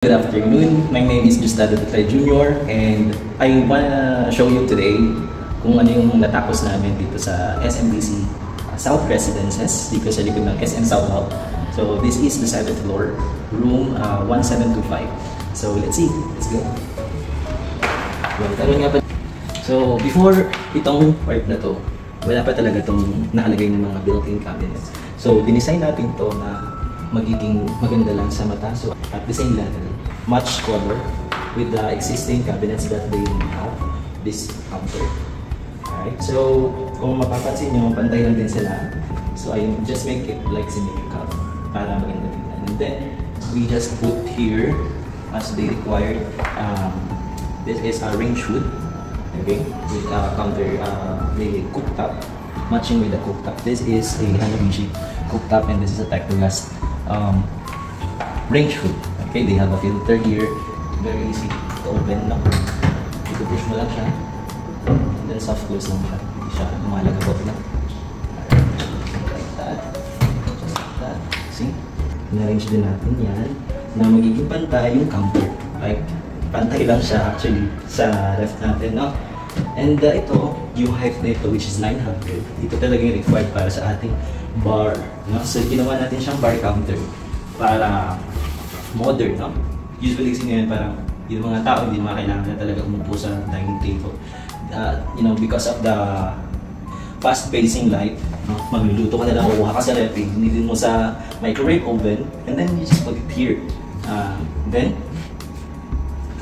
Good afternoon. My name is Gustavo Dutray Jr. and I wanna show you today kung ano yung natapos namin dito sa SMDC South Residences dito sa likod ng SM South Hall. So this is the 7th floor, room 1725. So let's see. Let's go. So before itong part na to, wala pa talaga itong nakalagay ng mga built-in cabinets. So dinesign natin to na magiging maganda lang sa mata. So at the same level, match color with the existing cabinets that they have this counter. Alright, so kung mapapansin nyo, pantay lang din sila. So I just make it like symmetrical para maganda tingnan. And then we just put here as they required. This is a range hood, okay, with counter the cooktop, matching with the cooktop. This is a Hanabishi cooktop and this is a Tecnolast range hood. Okay, they have a filter here, very easy to open lang. Ito push mo lang siya, and then soft close lang siya. Hindi siya lumalagabot lang. Like that, just like that. See? Na-arrange din natin yan na magiging pantay yung counter. Like, pantay lang siya actually sa left natin, no? And ito, yung height na ito, which is 900, ito talaga yung required para sa ating bar, no? So, ginawa natin siyang bar counter para modern, no? Usually kasi ngayon parang yung mga tao hindi makailangan na talaga umupo sa dining table. You know, because of the fast-pacing life, no? Magluluto ka na lang, kukuha ka sa recipe, nilin mo sa microwave oven, and then you just put it here. Then,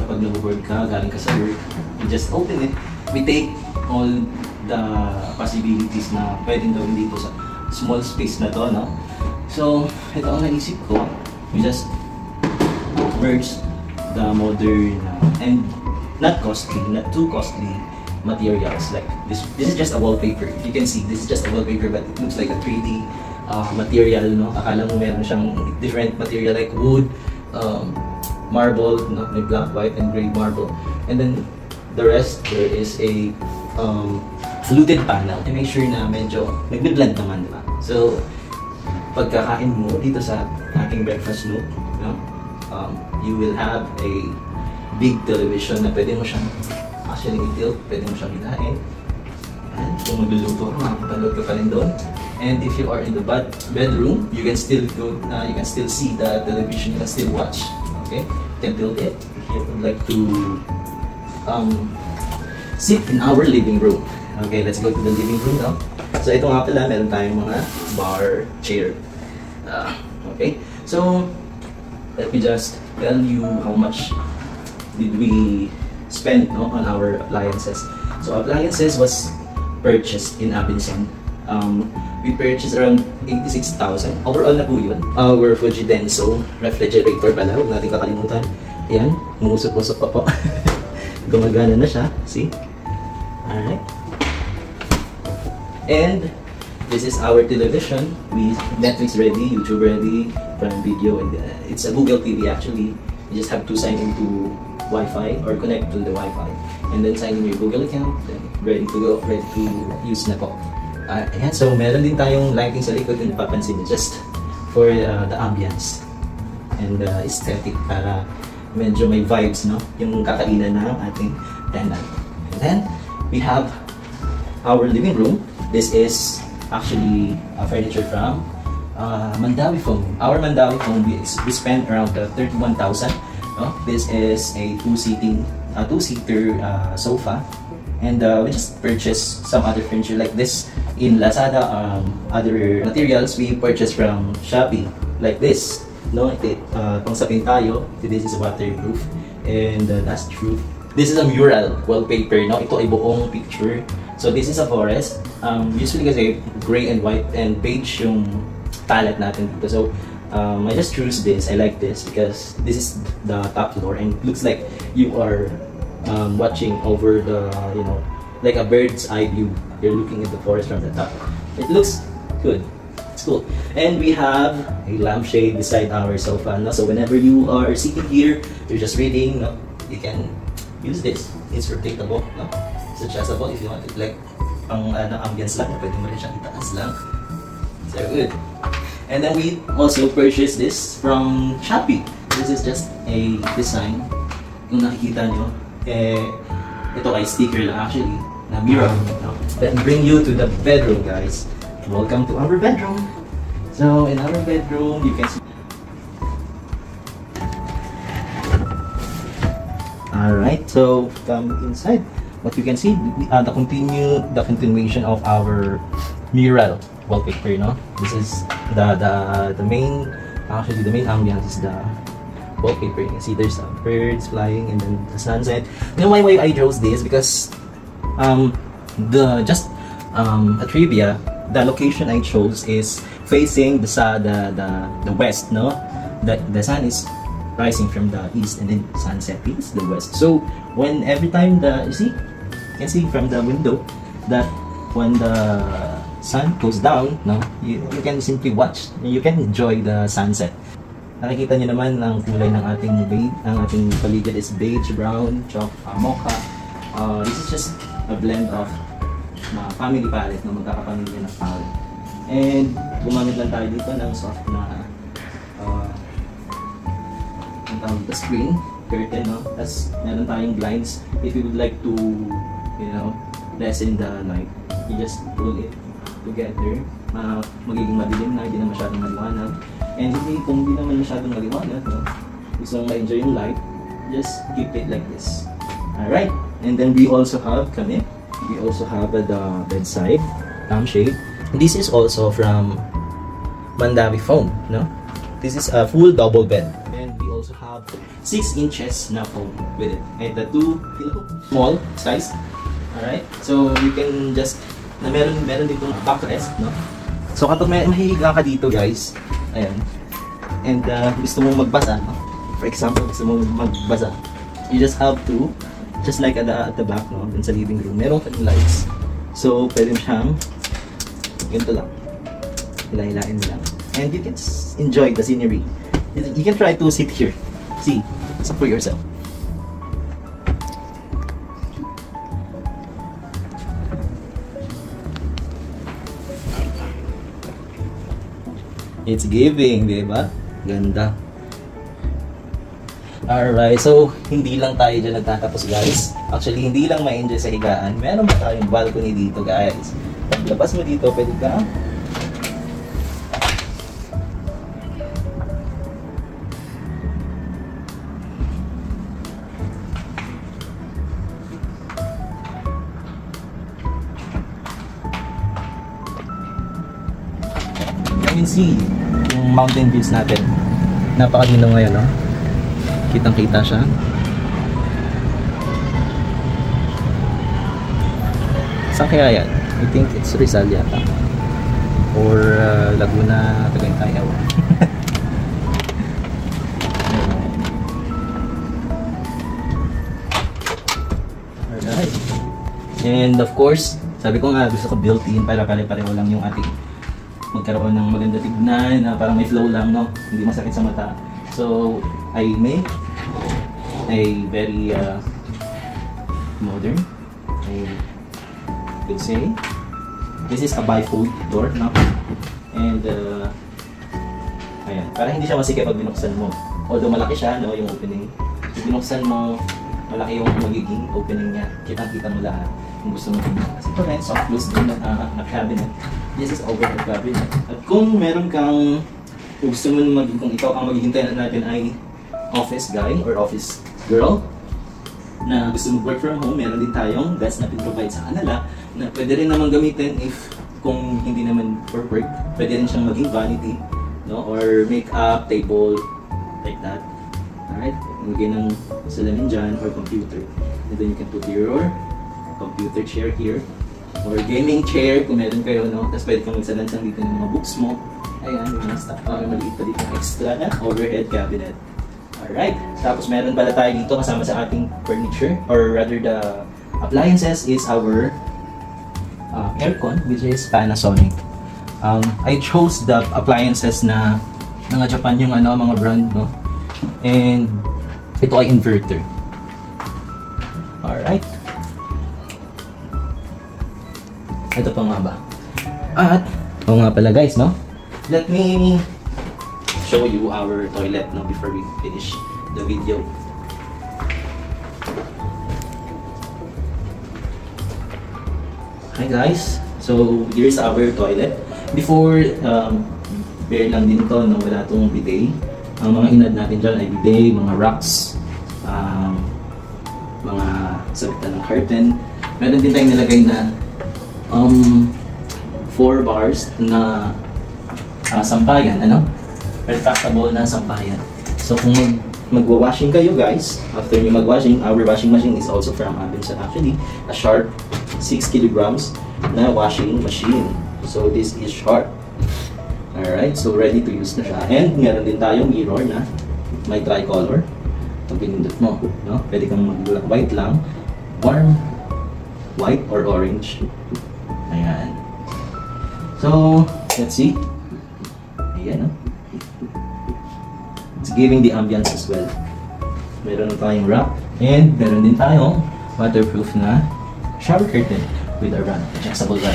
kapag nag-board ka, galing ka sa work, you just open it. We take all the possibilities na pwedeng gawin dito sa small space na to, no? So, ito ang naisip ko. We just merge the modern and not costly, not too costly materials like this. This is just a wallpaper. You can see this is just a wallpaper, but it looks like a 3D material, no? Akala mo meron siyang different material like wood, marble, no? May black, white, and gray marble, and then the rest there is a fluted panel to make sure na medyo nagbe-blend naman, diba? So pagkakain mo dito sa ating breakfast nook, no? You will have a big television na pwede mo siyang actually i-tilt, pwede mo siyang hilahin. And kung magluluto ka, makapanood ka pa rin doon. And if you are in the bedroom, you can still go, you can still see the television, you can still watch. Okay? You can tilt it. If you would like to sit in our living room. Okay, let's go to the living room now. So ito nga pala, meron tayong mga bar chair. Okay, so let me just tell you how much did we spend, no, on our appliances. So appliances was purchased in Abenson. We purchased around 86,000. Overall na po yun. Our Fujidenso refrigerator pala, huwag natin kakalimutan. Ayan, umusok-usok pa po. Gumagana na siya, see? Alright. And this is our television. Netflix ready, YouTube ready, Prime Video, and it's a Google TV actually. You just have to sign into Wi-Fi or connect to the Wi-Fi, and then sign in your Google account. Then ready to go, ready to use na po. Ayan, so meron din tayong lighting sa likod kung napapansin niyo, just for the ambience and aesthetic para medyo may vibes, no? Yung kakainan ng ating tenant. And then we have our living room. This is actually furniture from Mandawi Foam. Our Mandawi Foam, we spent around 31,000. No? This is a two-seater sofa, and we just purchased some other furniture like this in Lazada. Other materials we purchased from Shopee, like this. No, pangsapin tayo. This is waterproof and dust proof. This is a mural wallpaper. No, ito ay buong picture. So this is a forest. Usually kasi gray and white and beige yung palette natin dito. So I just choose this. I like this because this is the top floor and it looks like you are watching over the, you know, like a bird's eye view. You're looking at the forest from the top. It looks good. It's cool. And we have a lampshade beside our sofa. No? So whenever you are sitting here, you're just reading, no? You can use this. It's rotatable. No? It's adjustable if you want it, like pang ambience lang, pwede mo rin siyang itaas lang. So good. And then we also purchased this from Shopee. This is just a design. Kung nakikita nyo, ito ay sticker lang actually, na mirror. No? Let me bring you to the bedroom, guys. Welcome to our bedroom. So, in our bedroom, you can see. Alright, so come inside. What you can see, the continuation of our mural wallpaper, no? This is the main, actually the main ambience is the wallpaper. You can see there's birds flying and then the sunset. You know why I chose this? Because a trivia, the location I chose is facing the west, no? The sun is rising from the east and then sunset is the west. So when every time you can see from the window that when the sun goes down, no, you can simply watch, you can enjoy the sunset. Nakikita niyo naman ang kulay ng ating paligid is beige, brown, mocha. This is just a blend of family palette na magkakapamilya na palette. And gumamit lang tayo dito ng soft na the screen curtain, no? Tapos meron tayong blinds. If you would like to, lessen the light, you just pull it together. Magiging madilim na, hindi na masyadong maliwanag. And kung hindi naman masyadong maliwanag, no? Gusto mong ma-enjoy yung light, just keep it like this. Alright, and then we also have the bedside lampshade. This is also from Mandavi Foam, no? This is a full double bed. And we also have 6 inches na foam with it. And the 2 small size. Alright, so you can just, meron dito backrest, no? So kapag mahihiga ka dito, guys, ayan, and gusto mong magbasa, no? For example, gusto mong magbasa, you just have to, just like at the back, no, dun sa living room, meron ka yung lights. So pwede mo siyang ganito lang, hilahilain mo lang, and you can enjoy the scenery. You can try to sit here, see, for yourself. It's giving, diba? Ganda. Alright, so hindi lang tayo dyan nagtatapos, guys. Actually, hindi lang ma-enjoy sa higaan. Meron pa tayong balcony dito, guys. Paglabas mo dito, pwede ka you can see yung mountain views natin. Napakaganda ngayon, no? Kitang-kita siya. Saan kaya yan? I think it's Rizal yata. Or Laguna, Tagaytay. Alright. And of course, sabi ko nga gusto ko built-in para pare-pareho lang yung ating magkaroon ng maganda tignan, na parang may flow lang, no? Hindi masakit sa mata. So, I make a very modern, I could say. This is a bifold door, no? And, ayan, para hindi siya masikip pag binuksan mo. Although malaki siya, no, yung opening. Pag binuksan mo, malaki yung magiging opening niya. Kitang-kita mo lahat kung gusto mo tignan. Kasi ito rin, soft close din na cabinet. This is overhead cabinet. At kung meron kang, kung gusto mo kung ikaw ang magiging tenant natin ay office guy or office girl na gusto mo work from home, meron din tayong desk na pin-provide sa kanila na pwede rin naman gamitin if kung hindi naman for work, pwede rin siyang maging vanity, no? Or make-up table like that. Alright? Ilagay ng salamin dyan or computer. And then you can put your computer chair here or gaming chair kung meron kayo, no? Tapos pwede kang magsalansang dito ng mga books mo. Ayan, yung mga stuff. Maliit pa dito extra na overhead cabinet. Alright. Tapos meron pala tayo dito kasama sa ating furniture, or rather the appliances is our aircon, which is Panasonic. I chose the appliances na mga Japan yung mga brand, no? And ito ay inverter. Alright. Ito pa nga ba? At, nga pala guys, no? Let me show you our toilet, no, before we finish the video. Hi guys, so here's our toilet. Before, bare lang din to, no? Wala tong bidet. Ang mga inad natin dyan ay bidet, mga rocks, mga sabitan ng curtain. Meron din tayong nilagay na 4 bars na sampayan, ano? Retractable na sampayan. So kung magwa-washing kayo guys, after nyo mag-washing, our washing machine is also from Abenson actually, a Sharp 6 kilograms na washing machine. So this is Sharp. Alright, so ready to use na siya. And meron din tayong mirror na may tricolor. Pag pinindot mo, no? Pwede kang mag-white lang, warm, white or orange. Ayan. So, let's see. Ayan, no? It's giving the ambience as well. Meron tayong wrap. And meron din tayong waterproof na shower curtain with a run, adjustable run.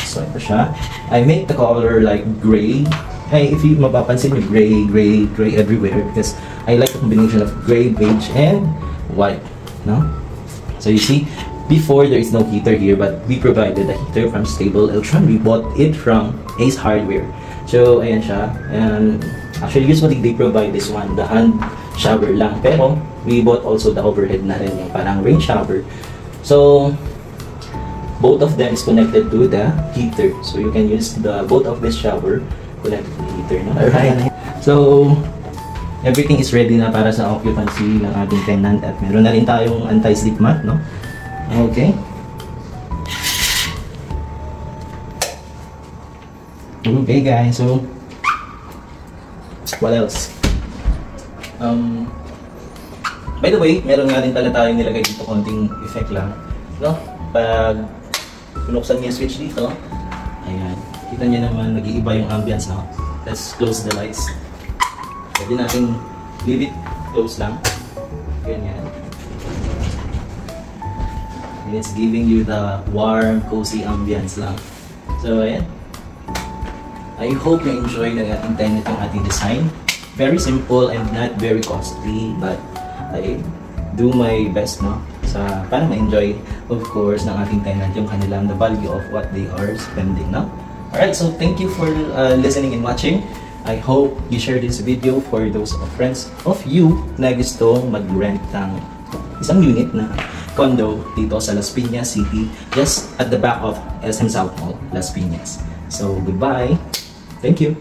So ito siya. I make the color like gray. Hey, if you mapapansin nyo, gray everywhere because I like the combination of gray, beige, and white. No? So you see, before there is no heater here, but we provided a heater from Stable Eltron. We bought it from Ace Hardware. So ayan siya. And actually, usually they provide this one, the hand shower lang. Pero we bought also the overhead na rin, yung parang rain shower. So both of them is connected to the heater. So you can use the both of this shower connected to the heater. No? Alright. So everything is ready na para sa occupancy ng ating tenant at meron na rin tayong anti-slip mat, no? Okay. Okay guys, so what else? By the way, meron nga rin pala tayong nilagay dito konting effect lang, no? Pag pinuksan niya yung switch dito, ayan, kita niyo naman nag-iiba yung ambience, no? Let's close the lights. Pwede natin leave it close lang, ganyan. And it's giving you the warm, cozy ambience lang. So ayan, I hope you enjoy ng ating tenant yung ating design. Very simple and not very costly, but I do my best, no? Para ma-enjoy, of course, ng ating tenant yung kanilang the value of what they are spending, no? Alright, so thank you for listening and watching. I hope you share this video for those friends of you na gusto mag-rent ng isang unit na condo dito sa Las Piñas City, just at the back of SM South Mall, Las Piñas. So, goodbye. Thank you.